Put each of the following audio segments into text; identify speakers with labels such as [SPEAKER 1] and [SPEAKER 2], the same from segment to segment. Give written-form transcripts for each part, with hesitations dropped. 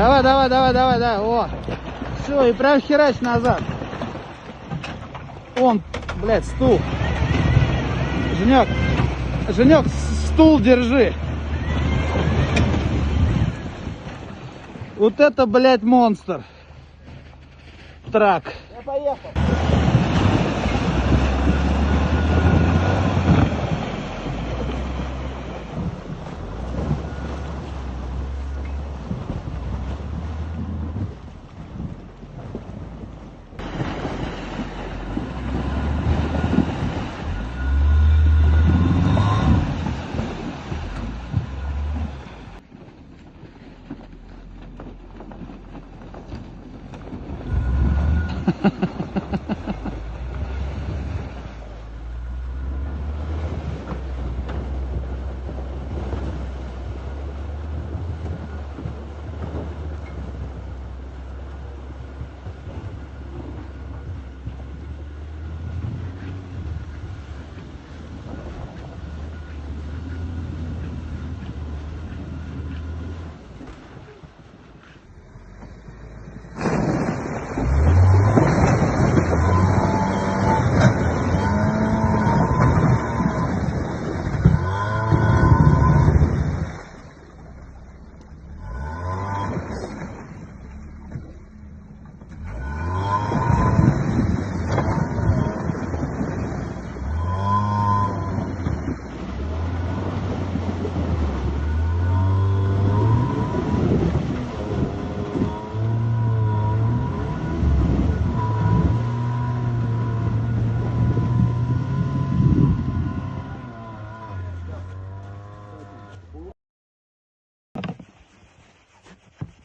[SPEAKER 1] Давай, давай, давай, давай, давай. О. Все, и прям херач назад. Он, блядь, стул. Женек, Женек, стул держи. Вот это, блядь, монстр. Трак.
[SPEAKER 2] Я поехал.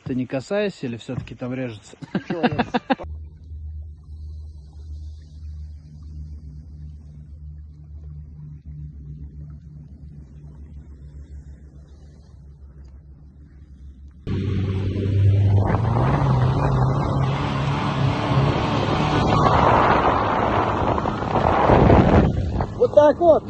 [SPEAKER 1] Ты не касаешься или все-таки там режется?
[SPEAKER 2] Вот так вот.